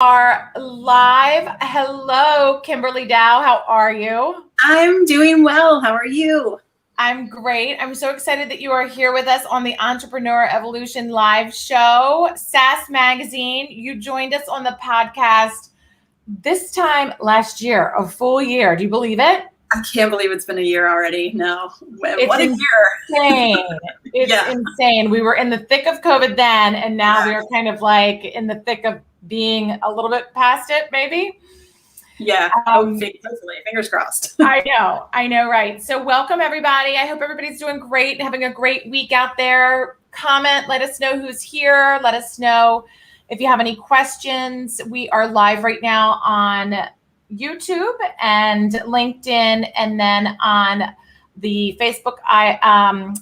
Are live. Hello, Kimberly Dow. How are you? I'm doing well. How are you? I'm great. I'm so excited that you are here with us on the Entrepreneur Evolution live show. Sass Magazine, you joined us on the podcast this time last year, a full year. Do you believe it? I can't believe it's been a year already. No. What a year. It's insane. We were in the thick of COVID then, and now we are kind of like in the thick of being a little bit past it, maybe. Yeah. Hopefully. Fingers crossed. I know, right? So welcome everybody. I hope everybody's doing great, having a great week out there. Comment, let us know who's here. Let us know if you have any questions. We are live right now on YouTube and LinkedIn, and then on the Facebook I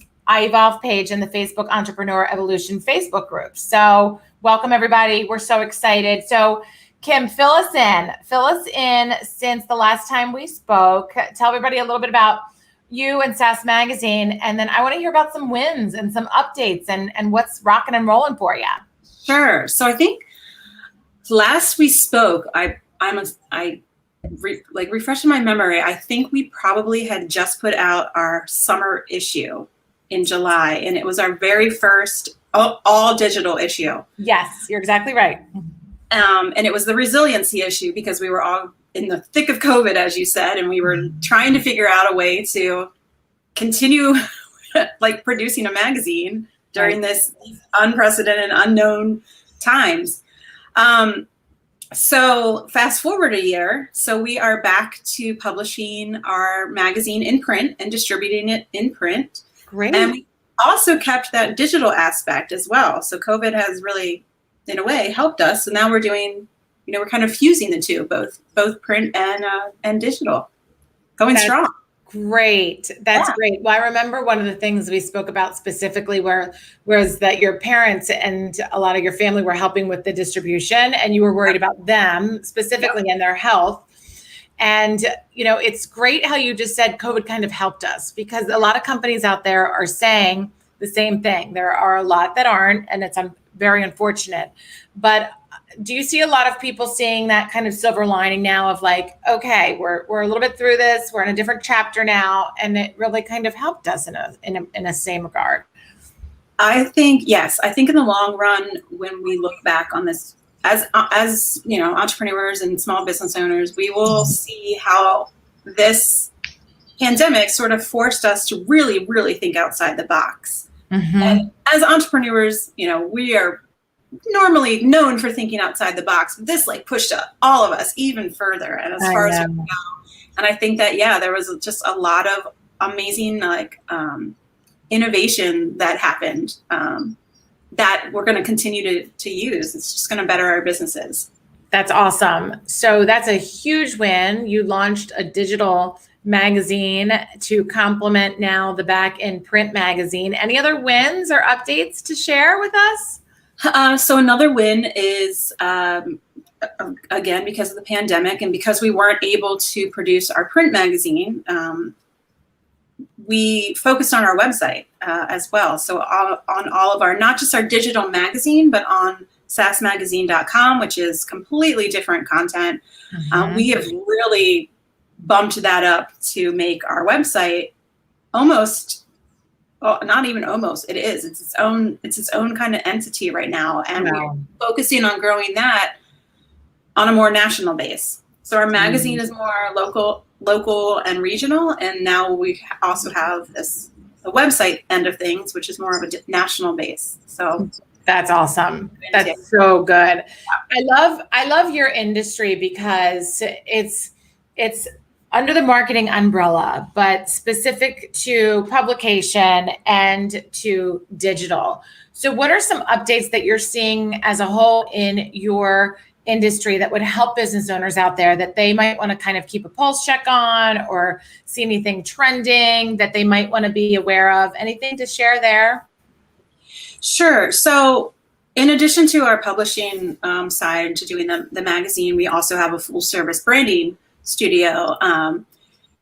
Evolve page and the Facebook Entrepreneur Evolution Facebook group. So welcome everybody. We're so excited. So Kim, fill us in since the last time we spoke. Tell everybody a little bit about you and Sass Magazine, and then I want to hear about some wins and some updates and what's rocking and rolling for you. Sure. So I think last we spoke, refreshing my memory, I think we probably had just put out our summer issue in July, and it was our very first all digital issue. Yes, you're exactly right. And it was the resiliency issue because we were all in the thick of COVID, as you said, and we were trying to figure out a way to continue like producing a magazine during these unprecedented, unknown times. So fast forward a year. So we are back to publishing our magazine in print and distributing it in print. Great. And we also kept that digital aspect as well. So COVID has really, in a way, helped us. So now we're doing, we're kind of fusing the two, both print and digital, going strong. Great. That's great. Well, I remember one of the things we spoke about specifically was that your parents and a lot of your family were helping with the distribution, and you were worried about them specifically and their health. And, it's great how you just said COVID kind of helped us, because a lot of companies out there are saying the same thing. There are a lot that aren't, and it's very unfortunate. But do you see a lot of people seeing that kind of silver lining now of like, okay, we're a little bit through this, we're in a different chapter now, and it really kind of helped us in a same regard? I think, yes. I think in the long run, when we look back on this as entrepreneurs and small business owners, we will see how this pandemic sort of forced us to really, really think outside the box. Mm-hmm. And as entrepreneurs, we are normally known for thinking outside the box, but this pushed all of us even further. And as far as we know, and I think that, there was just a lot of amazing innovation that happened that we're going to continue to use. It's just going to better our businesses. That's awesome. So that's a huge win. You launched a digital magazine to complement now the back end print magazine. Any other wins or updates to share with us? So another win is, again, because of the pandemic and because we weren't able to produce our print magazine, we focused on our website as well. So on all of our, not just our digital magazine, but on sassmagazine.com, which is completely different content. Mm-hmm. We have really bumped that up to make our website not even almost, it is. It's its own kind of entity right now. And we're focusing on growing that on a more national base. So our magazine is more local and regional. And now we also have the website end of things, which is more of a national base. So that's awesome. That's so good. I love your industry because it's under the marketing umbrella, but specific to publication and to digital. So what are some updates that you're seeing as a whole in your industry that would help business owners out there that they might want to kind of keep a pulse check on, or see anything trending that they might want to be aware of? Anything to share there? Sure. So in addition to our publishing side, to doing the magazine, we also have a full service branding studio.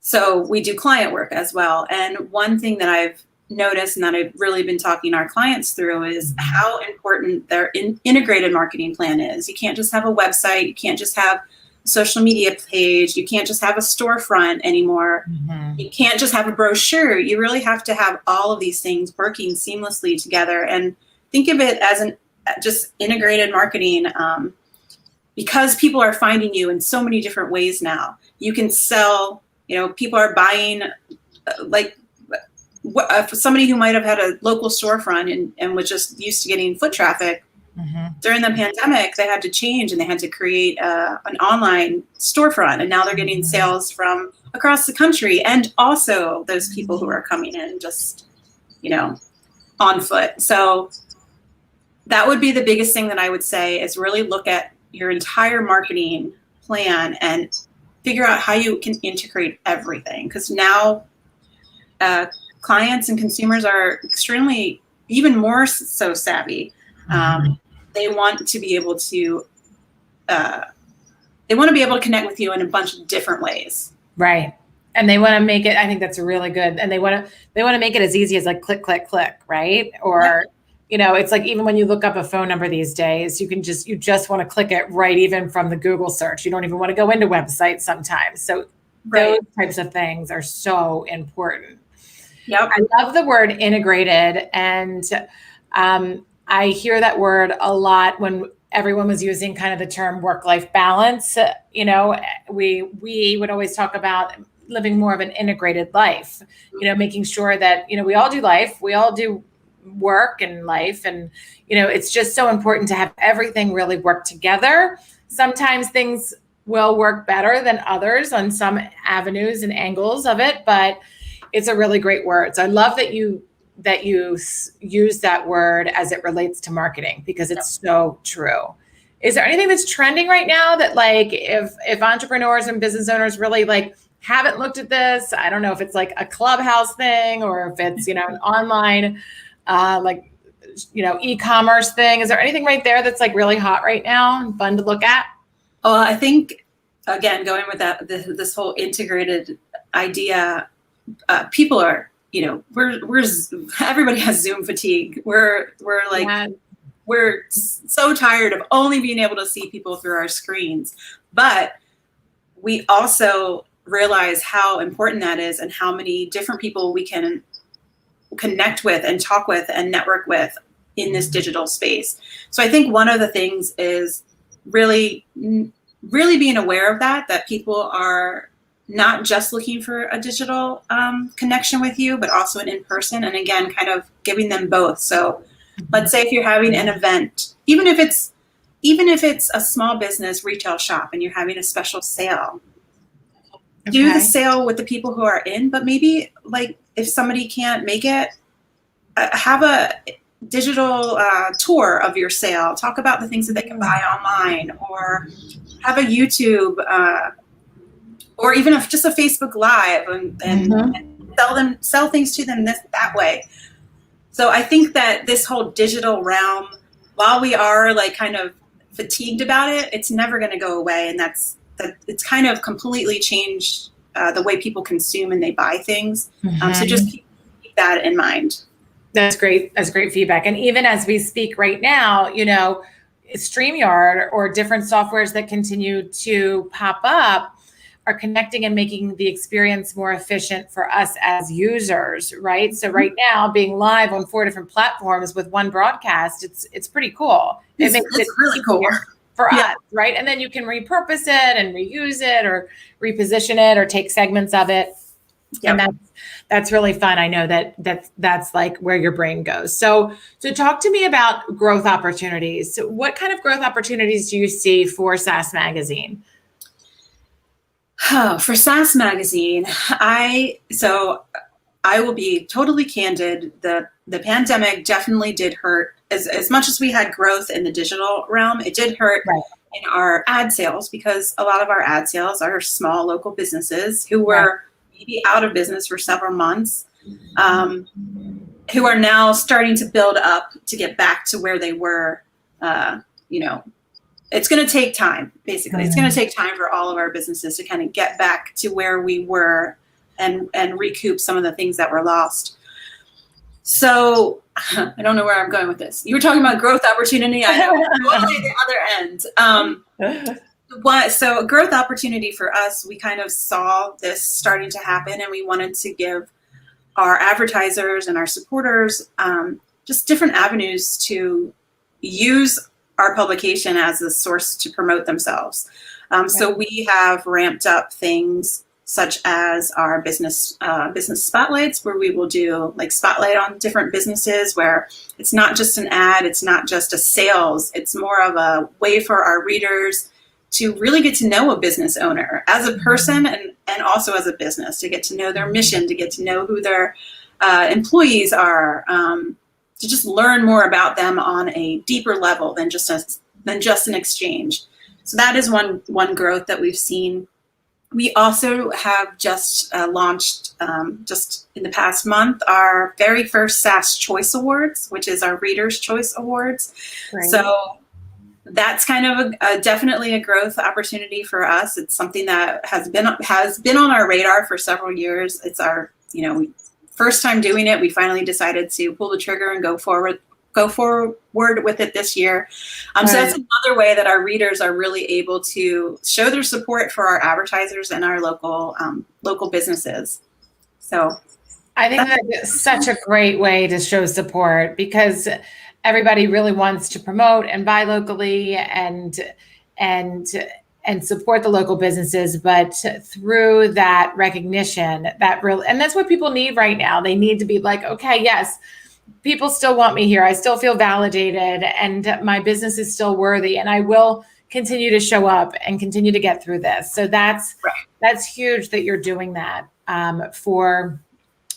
So we do client work as well. And one thing that I've noticed and that I've really been talking our clients through is how important their integrated marketing plan is. You can't just have a website. You can't just have a social media page. You can't just have a storefront anymore. Mm-hmm. You can't just have a brochure. You really have to have all of these things working seamlessly together, and think of it as just integrated marketing, because people are finding you in so many different ways now. You can sell, people are buying, for somebody who might have had a local storefront and was just used to getting foot traffic. Mm-hmm. During the pandemic, they had to change and they had to create an online storefront, and now they're getting sales from across the country, and also those people who are coming in just, on foot. So that would be the biggest thing that I would say, is really look at your entire marketing plan and figure out how you can integrate everything. Because now clients and consumers are extremely, even more so savvy. They want to be able to, connect with you in a bunch of different ways. Right. And they want to make it, I think that's really good. And they want to make it as easy as like click, click, click, right? Or, it's like, even when you look up a phone number these days, you just want to click it right, even from the Google search. You don't even want to go into websites sometimes. So those types of things are so important. Yep. I love the word integrated. And I hear that word a lot when everyone was using kind of the term work-life balance. We would always talk about living more of an integrated life, making sure that, we all do life, we all do work and life. And, it's just so important to have everything really work together. Sometimes things will work better than others on some avenues and angles of it, but it's a really great word. So I love that you use that word as it relates to marketing, because it's so true. Is there anything that's trending right now that, like, if entrepreneurs and business owners really haven't looked at this? I don't know if it's like a Clubhouse thing, or if it's, an online, e-commerce thing. Is there anything right there that's like really hot right now and fun to look at? Well, I think, again, going with that, this whole integrated idea, people are, everybody has Zoom fatigue. We're so tired of only being able to see people through our screens, but we also realize how important that is, and how many different people we can connect with and talk with and network with in this digital space. So I think one of the things is really being aware of that people are not just looking for a digital connection with you, but also an in-person. And again, kind of giving them both. So let's say if you're having an event, even if it's a small business retail shop and you're having a special sale, do the sale with the people who are in, but maybe if somebody can't make it, have a digital tour of your sale. Talk about the things that they can buy online, or have a YouTube, or even just a Facebook Live, and sell things to them that way. So I think that this whole digital realm, while we are kind of fatigued about it, it's never going to go away, and it's kind of completely changed the way people consume and they buy things. So just keep that in mind. That's great. That's great feedback. And even as we speak right now, StreamYard or different softwares that continue to pop up are connecting and making the experience more efficient for us as users, right? So right now, being live on 4 different platforms with one broadcast, it's pretty cool. It makes it really cool for us, right? And then you can repurpose it and reuse it, or reposition it, or take segments of it. Yep. And that's really fun. I know that's like where your brain goes. So talk to me about growth opportunities. So what kind of growth opportunities do you see for Sass Magazine? For Sass Magazine, I will be totally candid. The pandemic definitely did hurt. As much as we had growth in the digital realm, it did hurt in our ad sales, because a lot of our ad sales are small local businesses who were maybe out of business for several months, who are now starting to build up to get back to where they were. It's going to take time, basically. It's going to take time for all of our businesses to kind of get back to where we were and recoup some of the things that were lost. So I don't know where I'm going with this. You were talking about growth opportunity. I know totally the other end. So a growth opportunity for us, we kind of saw this starting to happen, and we wanted to give our advertisers and our supporters just different avenues to use our publication as a source to promote themselves. So we have ramped up things such as our business spotlights, where we will do like spotlight on different businesses, where it's not just an ad, it's not just a sales, it's more of a way for our readers to really get to know a business owner as a person and also as a business, to get to know their mission, to get to know who their employees are, to just learn more about them on a deeper level than just an exchange. So that is one growth that we've seen. We also have just launched, just in the past month, our very first Sass Choice Awards, which is our Reader's Choice Awards. Great. So that's kind of definitely a growth opportunity for us. It's something that has been on our radar for several years. It's our first time doing it. We finally decided to pull the trigger and go forward with it this year. So that's another way that our readers are really able to show their support for our advertisers and our local businesses. So I think that's such a great way to show support, because everybody really wants to promote and buy locally and support the local businesses, but through that recognition, and that's what people need right now. They need to be like, okay, yes, people still want me here. I still feel validated, and my business is still worthy, and I will continue to show up and continue to get through this. So that's huge that you're doing that for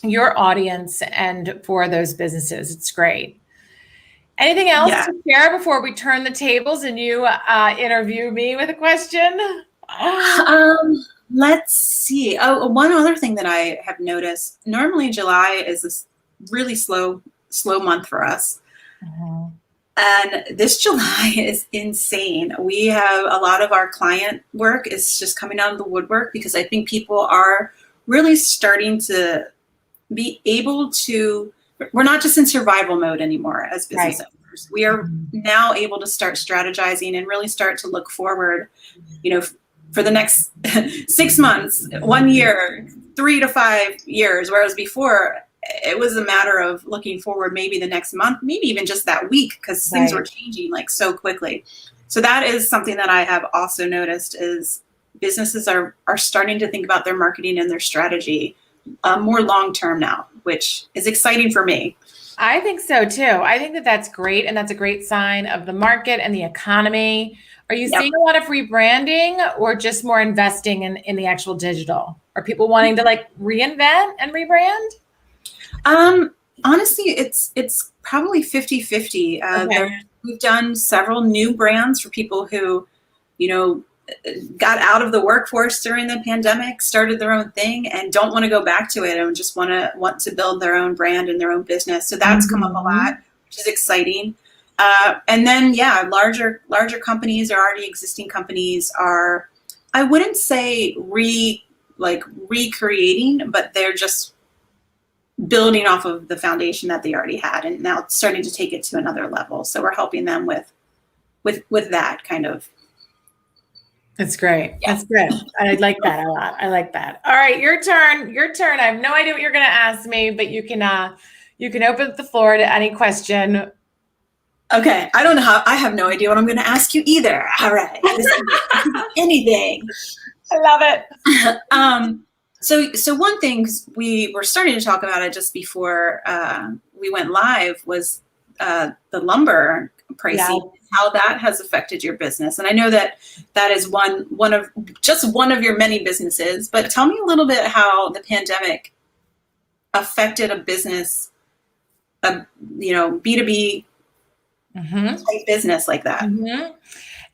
your audience and for those businesses. It's great. Anything else to share before we turn the tables and you interview me with a question? Let's see. Oh, one other thing that I have noticed. Normally July is this really slow month for us. And this July is insane. We have a lot of our client work is just coming out of the woodwork, because I think people are really starting to be able to, we're not just in survival mode anymore as business owners. We are now able to start strategizing and really start to look forward, for the next 6 months, 1 year, 3 to 5 years. Whereas before, it was a matter of looking forward maybe the next month, maybe even just that week, because things were changing like so quickly. So that is something that I have also noticed, is businesses are starting to think about their marketing and their strategy more long-term now, which is exciting for me. I think so too. I think that that's great. And that's a great sign of the market and the economy. Are you seeing a lot of rebranding, or just more investing in the actual digital? Are people wanting to like reinvent and rebrand? Honestly, it's probably 50-50. We've done several new brands for people who, got out of the workforce during the pandemic, started their own thing, and don't want to go back to it, and just want to build their own brand and their own business. So that's come up a lot, which is exciting. And then, larger companies, or already existing companies, are, I wouldn't say recreating, but they're just building off of the foundation that they already had, and now starting to take it to another level. So we're helping them with that kind of. That's great. Yeah. That's good. I like that a lot. I like that. All right, your turn. I have no idea what you're going to ask me, but you can open the floor to any question. Okay. I don't know I have no idea what I'm going to ask you either. All right. Anything. I love it. So one thing, we were starting to talk about it just before we went live, was the lumber pricing, how that has affected your business. And I know that is one of your many businesses, but tell me a little bit how the pandemic affected a business, B2B type business like that.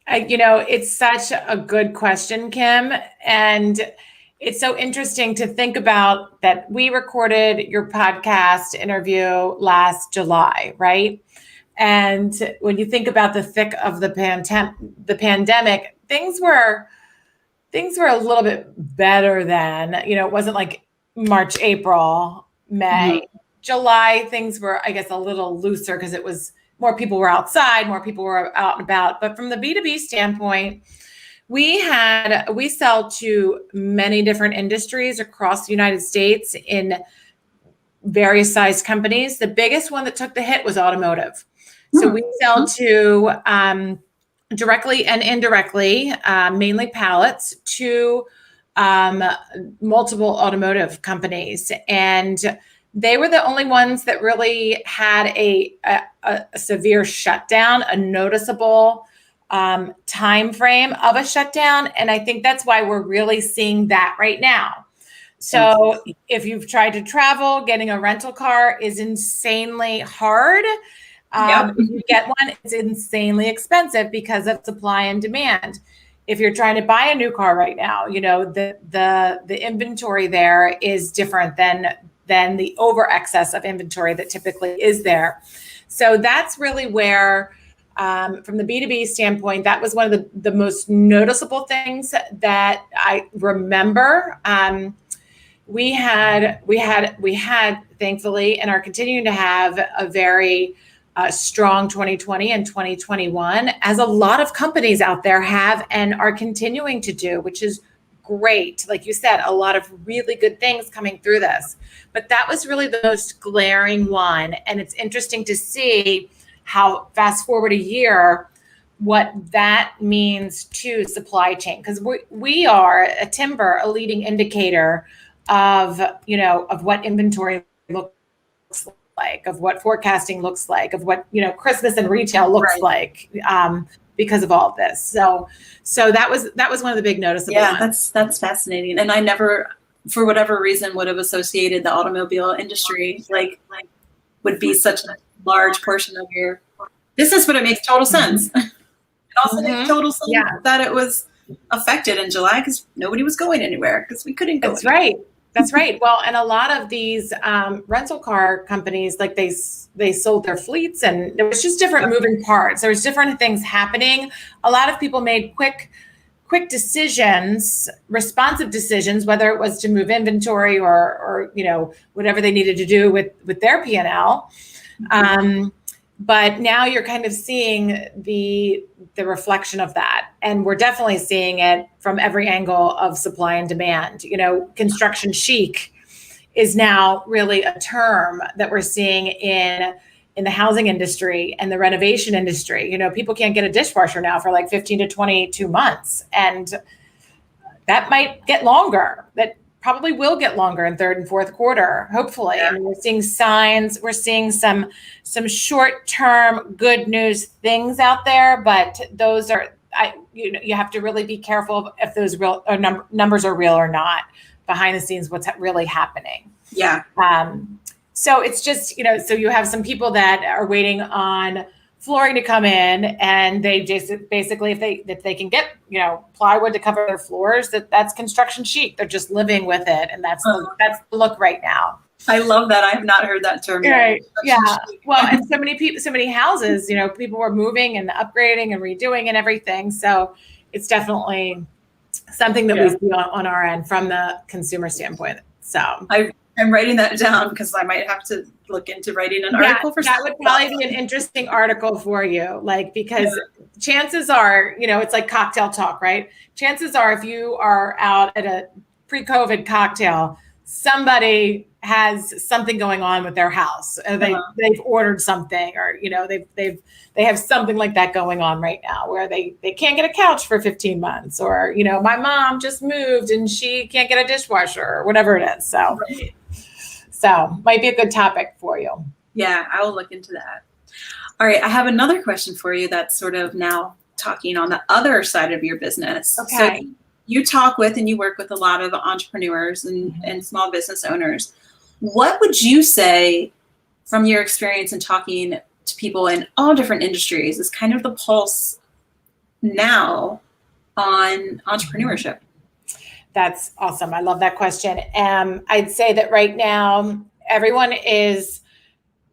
It's such a good question, Kim. And it's so interesting to think about that we recorded your podcast interview last July, right? And when you think about the thick of the pandemic, things were a little bit better then. It wasn't like March, April, May. July, things were, I guess, a little looser because it was more people were outside, more people were out and about. But from the B2B standpoint, we sell to many different industries across the United States in various size companies. The biggest one that took the hit was automotive. So we sell to directly and indirectly, mainly pallets, to multiple automotive companies. And they were the only ones that really had a severe shutdown, a noticeable time frame of a shutdown. And I think that's why we're really seeing that right now. So if you've tried to travel, getting a rental car is insanely hard. If you get one, it's insanely expensive because of supply and demand. If you're trying to buy a new car right now, the inventory there is different than the over excess of inventory that typically is there. So that's really where, from the B2B standpoint, that was one of the most noticeable things that I remember. We had thankfully, and are continuing to have a very strong 2020 and 2021, as a lot of companies out there have and are continuing to do, which is great. Like you said, a lot of really good things coming through this. But that was really the most glaring one. And it's interesting to see how, fast forward a year, what that means to supply chain. Because we are a timber, a leading indicator of what inventory looks like, of what forecasting looks like, of what Christmas and retail looks like, because of all of this. So that was one of the big noticeable ones. That's fascinating. And I never, for whatever reason, would have associated the automobile industry like would be such a large portion of your business, but it makes total sense. It also makes total sense that it was affected in July because nobody was going anywhere because we couldn't go. That's right. That's right. Well, and a lot of these rental car companies, like they sold their fleets, and there was just different moving parts. There was different things happening. A lot of people made quick decisions, responsive decisions, whether it was to move inventory or whatever they needed to do with their P&L. But now you're kind of seeing the reflection of that. And we're definitely seeing it from every angle of supply and demand. Construction chic is now really a term that we're seeing in the housing industry and the renovation industry. People can't get a dishwasher now for like 15 to 22 months. And that might get longer. That probably will get longer in third and fourth quarter, hopefully. I mean, we're seeing signs. We're seeing some short-term good news things out there, but those are, you have to really be careful if those real numbers are real or not. Behind the scenes, what's really happening. Yeah. So it's just, so you have some people that are waiting on flooring to come in, and they just basically, if they can get plywood to cover their floors, that's construction chic. They're just living with it, and that's the look right now. I love that. I have not heard that term yet. Yeah. Well, and so many houses, people were moving and upgrading and redoing and everything. So it's definitely something that we see on our end from the consumer standpoint. So I'm writing that down because I might have to look into writing an article for that would probably be an interesting article for you, because chances are, it's like cocktail talk, right? Chances are, if you are out at a pre-COVID cocktail, somebody has something going on with their house. They've ordered something, or they have something like that going on right now, where they can't get a couch for 15 months, or my mom just moved and she can't get a dishwasher, or whatever it is. So might be a good topic for you. Yeah, I will look into that. All right, I have another question for you that's sort of now talking on the other side of your business. Okay. So you talk with and you work with a lot of entrepreneurs and small business owners. What would you say, from your experience in talking to people in all different industries, is kind of the pulse now on entrepreneurship? That's awesome. I love that question. I'd say that right now, everyone is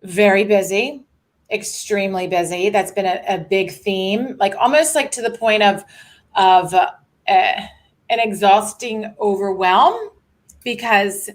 very busy, extremely busy. That's been a big theme, almost to the point of an exhausting overwhelm, because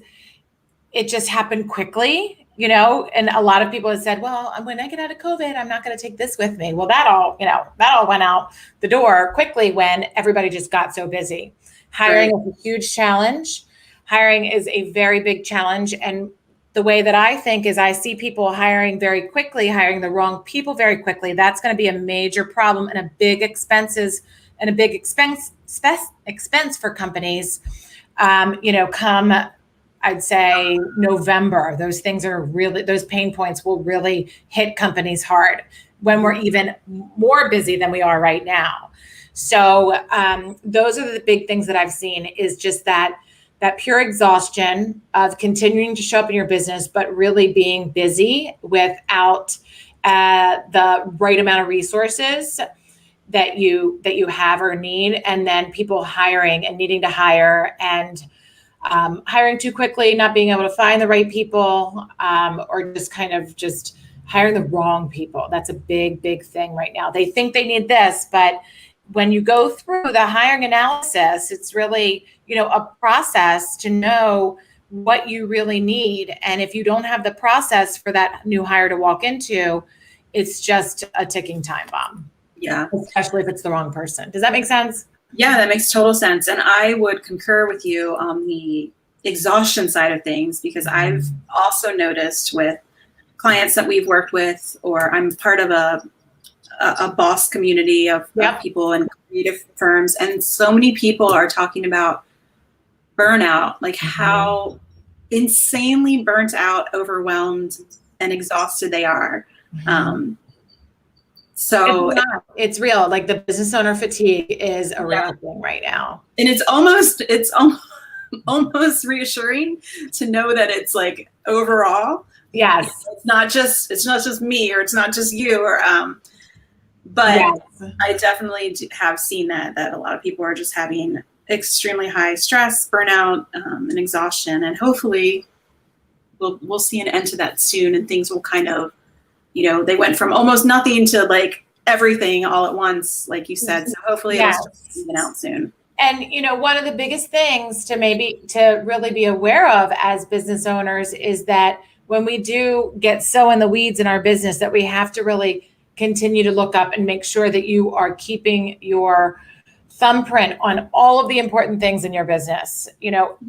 it just happened quickly. And a lot of people have said, well, when I get out of COVID, I'm not going to take this with me. Well, that all went out the door quickly when everybody just got so busy. Hiring is a huge challenge. Hiring is a very big challenge. And the way that I think is I see people hiring very quickly, hiring the wrong people very quickly. That's going to be a major problem and a big expense for companies. Come, I'd say November, those pain points will really hit companies hard when we're even more busy than we are right now. So those are the big things that I've seen, is just that pure exhaustion of continuing to show up in your business, but really being busy without the right amount of resources that you have or need, and then people hiring and needing to hire and hiring too quickly, not being able to find the right people, or just hiring the wrong people. That's a big, big thing right now. They think they need this, but when you go through the hiring analysis, it's really, a process to know what you really need. And if you don't have the process for that new hire to walk into, it's just a ticking time bomb. Yeah. Especially if it's the wrong person. Does that make sense? Yeah, that makes total sense. And I would concur with you on the exhaustion side of things, because I've also noticed with clients that we've worked with, or I'm part of a boss community of people in creative firms. And so many people are talking about burnout, like how insanely burnt out, overwhelmed, and exhausted they are. So it's real. Like the business owner fatigue is a real thing right now. And it's almost reassuring to know that it's like overall. Yes. It's not just me, or it's not just you, or but I definitely have seen that a lot of people are just having extremely high stress, burnout, and exhaustion. And hopefully we'll see an end to that soon, and things will kind of, they went from almost nothing to like everything all at once, like you said. So hopefully it'll start to even out soon. And, one of the biggest things to really be aware of as business owners is that when we do get so in the weeds in our business, that we have to really continue to look up and make sure that you are keeping your thumbprint on all of the important things in your business,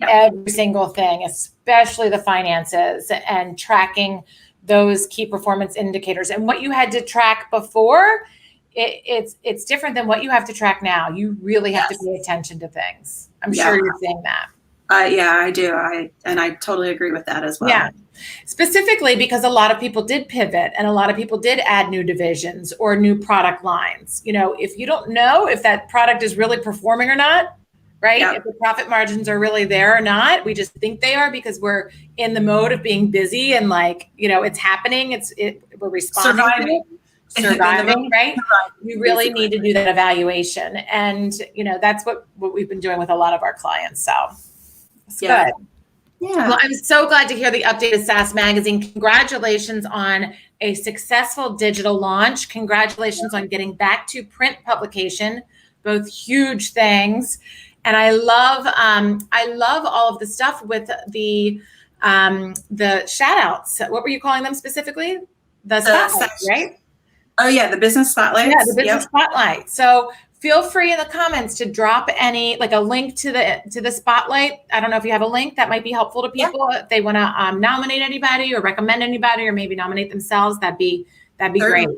every single thing, especially the finances, and tracking those key performance indicators. And what you had to track before, it's different than what you have to track now. You really have to pay attention to things. I'm sure you're saying that. Yeah, I do. I totally agree with that as well. Yeah. Specifically because a lot of people did pivot, and a lot of people did add new divisions or new product lines. If you don't know if that product is really performing or not, right? If the profit margins are really there or not, we just think they are because we're in the mode of being busy and it's happening. We're responding. Surviving, right? You really need to do that evaluation. And, that's what we've been doing with a lot of our clients. So it's good. Yeah. Well, I'm so glad to hear the update of Sass Magazine. Congratulations on a successful digital launch. Congratulations on getting back to print publication, both huge things. And I love all of the stuff with the shout outs. What were you calling them specifically? The spotlights, right? Oh yeah, the business spotlights. Yeah, the business spotlight. So feel free in the comments to drop a link to the spotlight. I don't know if you have a link that might be helpful to people if they want to nominate anybody or recommend anybody, or maybe nominate themselves. That'd be great.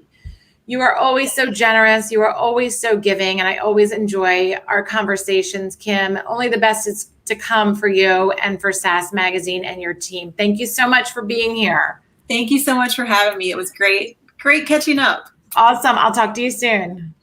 You are always so generous. You are always so giving, and I always enjoy our conversations, Kim. Only the best is to come for you and for Sass Magazine and your team. Thank you so much for being here. Thank you so much for having me. It was great catching up. Awesome. I'll talk to you soon.